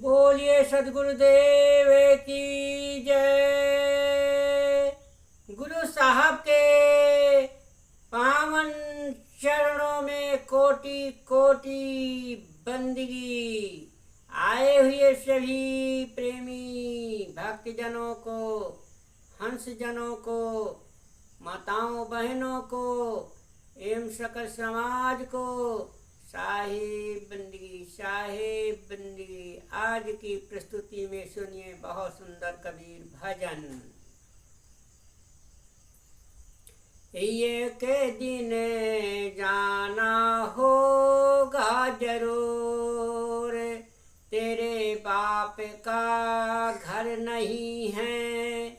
बोलिए सदगुरुदेव की जय। गुरु साहब के पावन चरणों में कोटि कोटि बंदगी। आए हुए सभी प्रेमी भक्तजनों को, हंस जनों को, माताओं बहनों को एवं सकल समाज को साहिब बंदगी, साहिब बंदगी। आज की प्रस्तुति में सुनिए बहुत सुंदर कबीर भजन। एक दिन जाना होगा जरूर, तेरे बाप का घर नहीं है,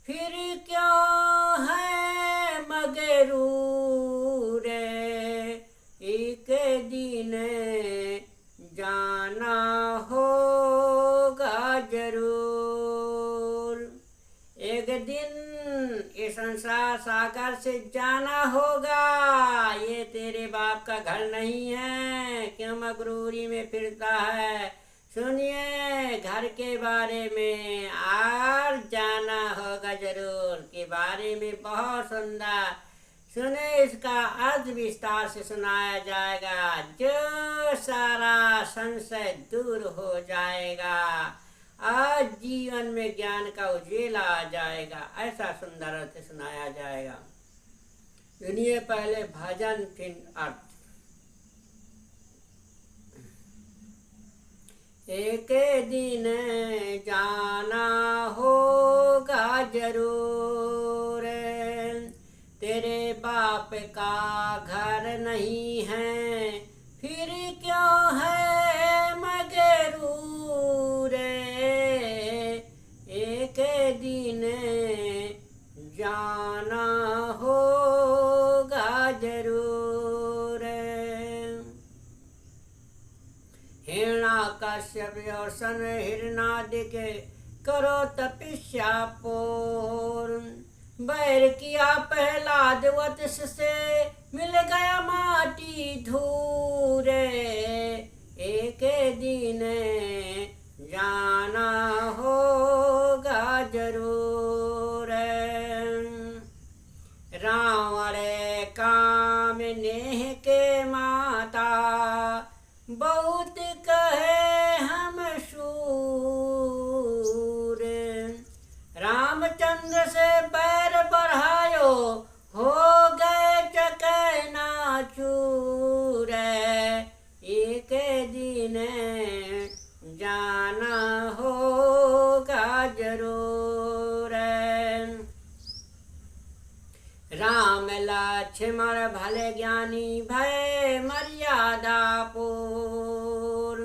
फिर क्यों है मगरूर। एक दिन जाना होगा जरूर, एक दिन ये संसार सागर से जाना होगा। ये तेरे बाप का घर नहीं है, क्यों मगरूरी में फिरता है। सुनिए घर के बारे में, आज जाना होगा जरूर के बारे में बहुत सुंदर। सुने, इसका अर्थ विस्तार से सुनाया जाएगा, जो सारा संशय दूर हो जाएगा। आज जीवन में ज्ञान का उजेला आ जाएगा, ऐसा सुंदर अर्थ सुनाया जाएगा। सुनिए पहले भजन फिर अर्थ। एक दिन जाना होगा जरूर, तेरे बाप का घर नहीं है, फिर क्यों है मगरूर। एक दिन जाना होगा जरूर। हिरण्याकश्यप और सन हिरणादिक करो तपस्या पूर्ण, बैर किया प्रहलाद वत्स से मिल गया माटी धूर। एक दिन जाना होगा जरूर। रावण काम नेह के माता, बहुत कहे हम शूर। रामचंद्र से बैर बढ़ायो, हो गए चकनाचूर। एक दिन जाना होगा जरूर। राम लक्ष्मण भले ज्ञानी भय मर्यादा पूर्ण,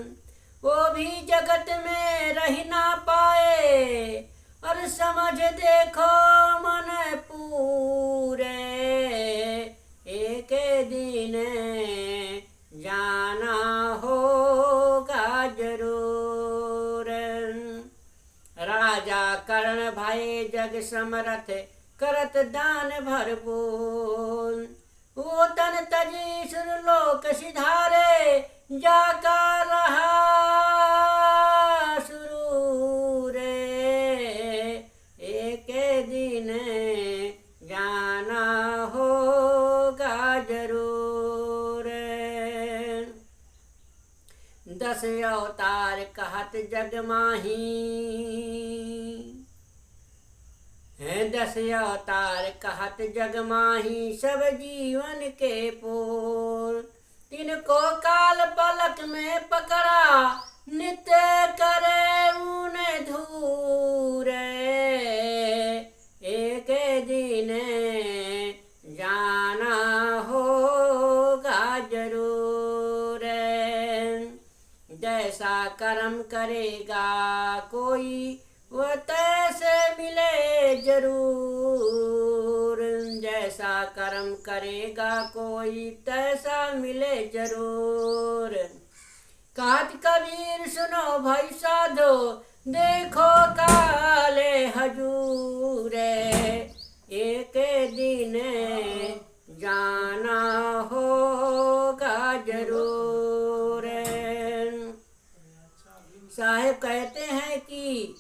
वो भी जगत में रह ना पाए, और समझ देखो मन पूरे। एक दिन जाना होगा जरूर। राजा कर्ण भय जग समरथ, करत दान भरपूर। वो तन तजी सुरलोक सिधारे, जाकर रहा सुरूर। एक दिन जाना होगा जरूर। 10 अवतार कहत जग माही, 10 अवतार कहत जग माही, सब जीवन के पूर। तिनको काल पलक में पकड़ा, नित्य करे ऊने धूर। एक दिन जाना होगा जरूर। जैसा कर्म करेगा कोई, वो तैसे मिले जरूर। जैसा कर्म करेगा कोई, तैसा मिले जरूर। कहत कबीर सुनो भाई साधो, देखो काले हजूर। एक दिन जाना होगा जरूर। साहेब कहते हैं कि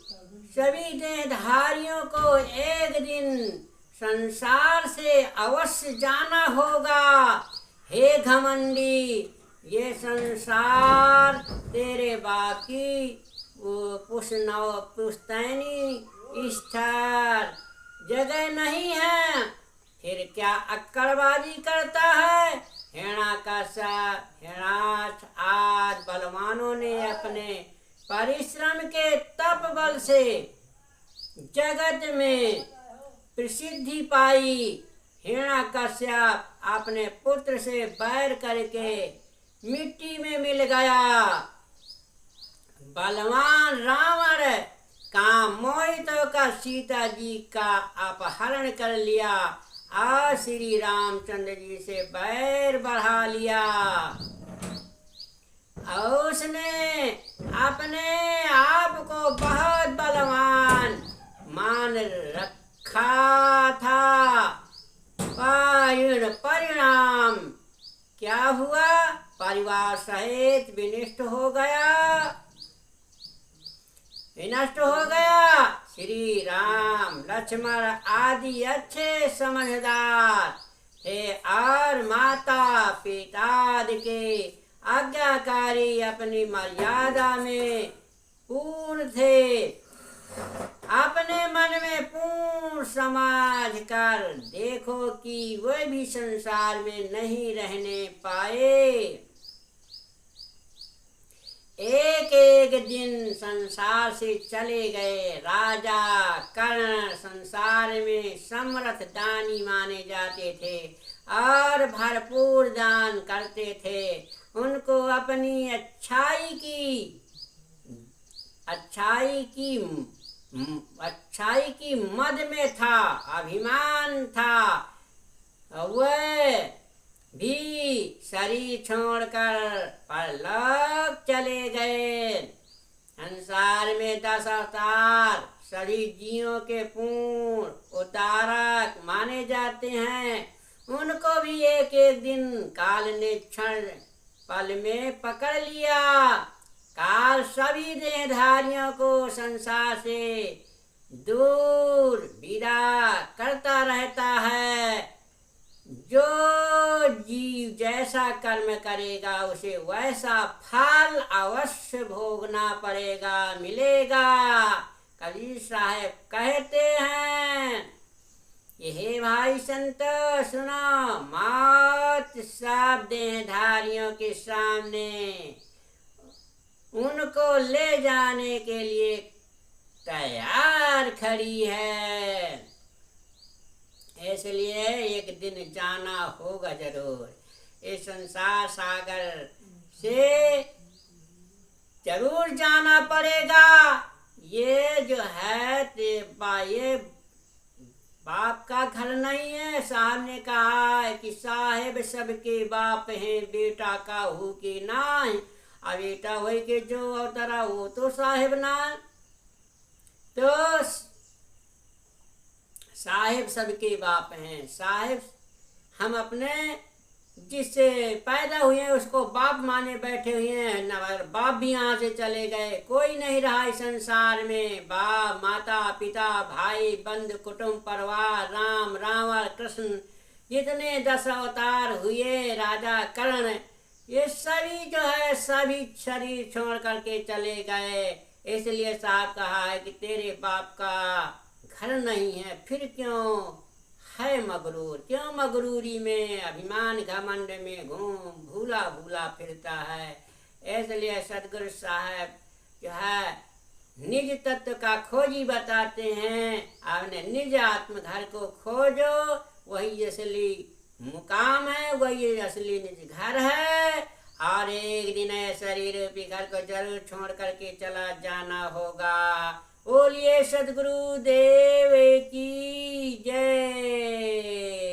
सभी देहधारियों को एक दिन संसार से अवश्य जाना होगा। हे घमंडी, ये संसार तेरे बाप की पुश्तैनी स्तर जगह नहीं है, फिर क्या अक्कड़बाजी करता है। हिरणाक्ष आज बलवानों ने अपने परिश्रम के तप बल से जगत में प्रसिद्धि पाई। हिरणाकश्यप अपने पुत्र से बैर करके मिट्टी में मिल गया। बलवान रावण काम मोहित होकर सीता जी का अपहरण कर लिया और श्री रामचंद्र जी से बैर बढ़ा लिया। और उसने अपने आप को बहुत बलवान मान रखा था। परिणाम क्या हुआ? परिवार सहित विनष्ट हो गया। श्री राम लक्ष्मण आदि अच्छे समझदार थे और माता पिता के आज्ञाकारी अपनी मर्यादा में पूर्ण थे। अपने मन में पूर्ण समझ कर देखो कि वे भी संसार में नहीं रहने पाए। एक दिन संसार से चले गए। राजा कर्ण संसार में समर्थ दानी माने जाते थे और भरपूर दान करते थे। उनको अपनी अच्छाई की मद में था, अभिमान था। वह भी शरीर छोड़कर परलोक चले गए। संसार में 10 अवतार सभी जीवों के पूर्ण उद्धारक माने जाते हैं। उनको भी एक दिन काल ने क्षण पल में पकड़ लिया। काल सभी देहधारियों को संसार से दूर विदा करता रहता है। जो जीव जैसा कर्म करेगा उसे वैसा फल अवश्य भोगना पड़ेगा, मिलेगा। कबीर साहब कहते हैं, हे भाई संत सुनो, मौत सब देहधारियों के सामने उनको ले जाने के लिए तैयार खड़ी है। इसलिए एक दिन जाना होगा जरूर। इस संसार सागर से जरूर जाना पड़ेगा। ये जो है ये बाप का घर नहीं है। साहब ने कहा है कि साहेब सबके बाप हैं, बेटा का हो के ना। अब बेटा हो के जो अवतरा वो तो साहेब ना। तो साहेब सबके बाप हैं। साहेब हम अपने जिससे पैदा हुए हैं उसको बाप माने बैठे हुए हैं। न बाप भी यहाँ से चले गए, कोई नहीं रहा इस संसार में। बाप, माता, पिता, भाई, बंधु, कुटुंब, परिवार, राम, रावण, कृष्ण, जितने 10 अवतार हुए, राजा कर्ण, ये सभी जो है सभी शरीर छोड़ करके चले गए। इसलिए साहब कहा है कि तेरे बाप का घर नहीं है, फिर क्यों है मगरूर? क्यों मगरूरी में, अभिमान घमंड में घूम भूला भूला फिरता है। इसलिए सदगुरु साहब जो है निज तत्व का खोजी बताते हैं। आपने निज आत्म घर को खोजो, वही असली मुकाम है, वही असली निज घर है। और एक दिन शरीर रूपी घर को जरूर छोड़ करके चला जाना होगा। बोलिए सदगुरु देव की जय।